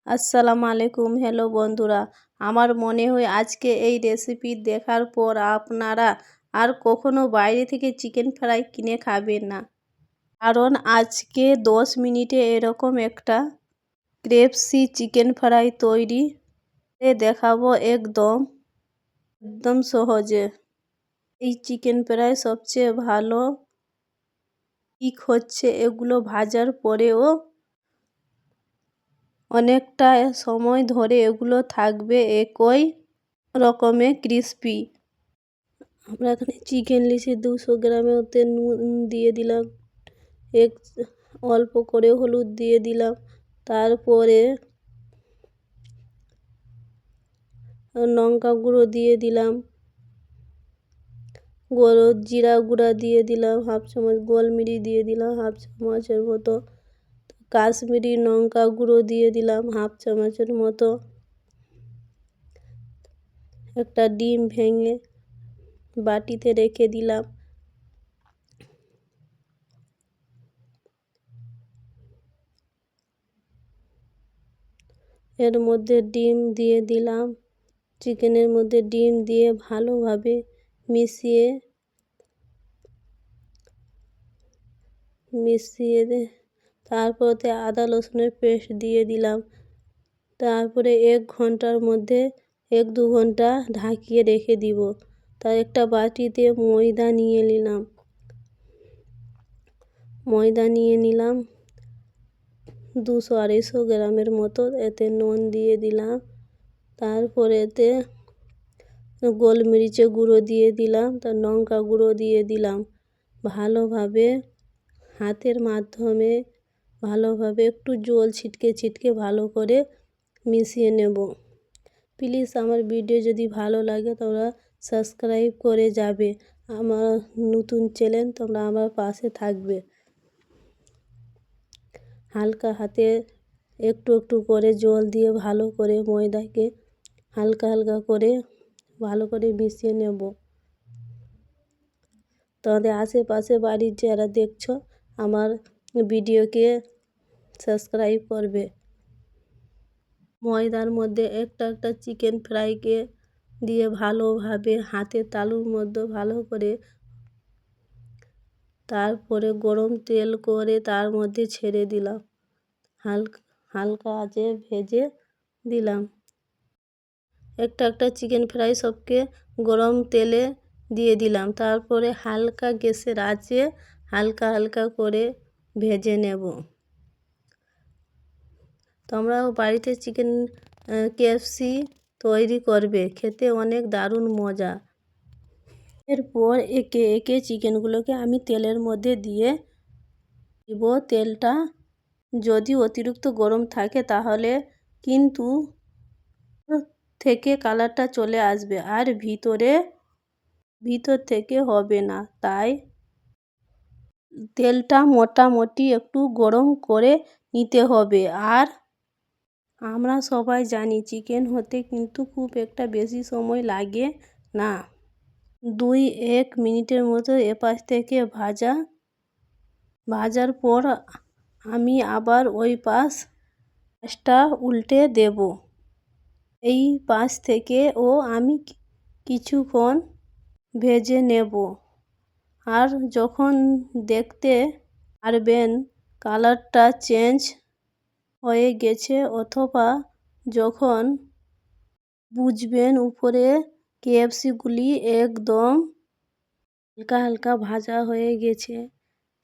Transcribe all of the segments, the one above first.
আসসালামু আলাইকুম। হ্যালো বন্ধুরা, আমার মনে হয় আজকে এই রেসিপি দেখার পর আপনারা আর কখনো বাইরে থেকে চিকেন ফ্রাই কিনে খাবেন না। কারণ আজকে 10 মিনিটে এরকম একটা ক্রেপসি চিকেন ফ্রাই তৈরি দেখাবো একদম একদম সহজে। এই চিকেন ফ্রাই সবচেয়ে ভালো দিক হচ্ছে এগুলো ভাজার পরেও অনেকটা সময় ধরে এগুলো থাকবে একই রকমের ক্রিস্পি। আমরা এখানে চিকেন নিয়েছি 200 গ্রামে, ওতে নুন দিয়ে দিলাম, এক অল্প করে হলুদ দিয়ে দিলাম, তারপরে লঙ্কা গুঁড়ো দিয়ে দিলাম, জিরা গুঁড়া দিয়ে দিলাম হাফ চামচ, গোলমরিচ দিয়ে দিলাম হাফ চামচের মতো, কাশ্মীরি লঙ্কা গুঁড়ো দিয়ে দিলাম হাফ চামচের মতো, একটা ডিম ভেঙে বাটিতে রেখে দিলাম, এর মধ্যে ডিম দিয়ে দিলাম, চিকেনের মধ্যে ডিম দিয়ে ভালোভাবে মিশিয়ে তারপরে আদা রসুনের পেস্ট দিয়ে দিলাম। তারপরে 1 ঘন্টার মধ্যে 1-2 ঘন্টা ঢাকিয়ে রেখে দিব। তার একটা বাটিতে ময়দা নিয়ে নিলাম 200-250 গ্রামের মতো, এতে নুন দিয়ে দিলাম, তারপরে এতে গোলমরিচের গুঁড়ো দিয়ে দিলাম, তার লঙ্কা গুঁড়ো দিয়ে দিলাম, ভালোভাবে হাতের মাধ্যমে ভালোভাবে একটু জল ছিটকে ভালো করে মিশিয়ে নেব। প্লিজ আমার ভিডিও যদি ভালো লাগে তোমরা সাবস্ক্রাইব করে যাবে। আমার নতুন চ্যানেল, তোমরা আমার পাশে থাকবে। হালকা হাতে একটু করে জল দিয়ে ভালো করে ময়দাকে হালকা করে ভালো করে মিশিয়ে নেব। তোমাদের আশেপাশে বাড়ির যারা দেখছো আমার ভিডিওকে সাবস্ক্রাইব করবে। ময়দার মধ্যে একটা চিকেন ফ্রাইকে দিয়ে ভালোভাবে হাতের তালুর মধ্যে ভালো করে, তারপরে গরম তেল করে তার মধ্যে ছেড়ে দিলাম, হালকা আঁচে ভেজে দিলাম। একটা চিকেন ফ্রাই সবকে গরম তেলে দিয়ে দিলাম, তারপরে হালকা গ্যাসের আঁচে হালকা করে ভেজে নেব। তোমরাও বাড়িতে চিকেন কেএফসি তৈরি করবে, খেতে অনেক দারুণ মজা। এরপর একে চিকেনগুলোকে আমি তেলের মধ্যে দিয়ে দিব। তেলটা যদি অতিরিক্ত গরম থাকে তাহলে কিন্তু থেকে কালারটা চলে আসবে আর ভিতর থেকে হবে না, তাই তেলটা মোটামুটি একটু গরম করে নিতে হবে। আর আমরা সবাই জানি চিকেন হতে কিন্তু খুব একটা বেশি সময় লাগে না, 2-1 মিনিটের মতো এপাশ থেকে ভাজার পর আমি আবার ওই পাশটা উল্টে দেব। এই পাশ থেকেও আমি কিছুক্ষণ ভেজে নেব। আর যখন দেখতে পারবেন কালারটা চেঞ্জ হয়ে গেছে, অথবা যখন বুঝবেন উপরে কেএফসিগুলি একদম হালকা ভাজা হয়ে গেছে,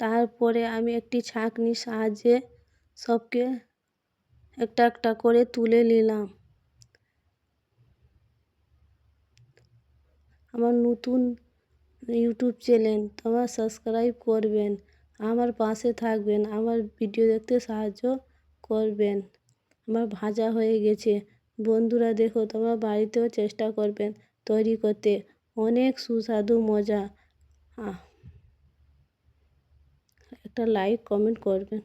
তারপরে আমি একটি ছাঁকনির সাহায্যে সবকে একটা করে তুলে নিলাম। আমার নতুন ইউটিউব চ্যানেল, তোমরা সাবস্ক্রাইব করবেন, আমার পাশে থাকবেন, আমার ভিডিও দেখতে সাহায্য করবেন। আমার ভাজা হয়ে গেছে বন্ধুরা, দেখো তোমরা বাড়িতেও চেষ্টা করবেন তৈরি করতে, অনেক সুস্বাদু মজা। একটা লাইক কমেন্ট করবেন।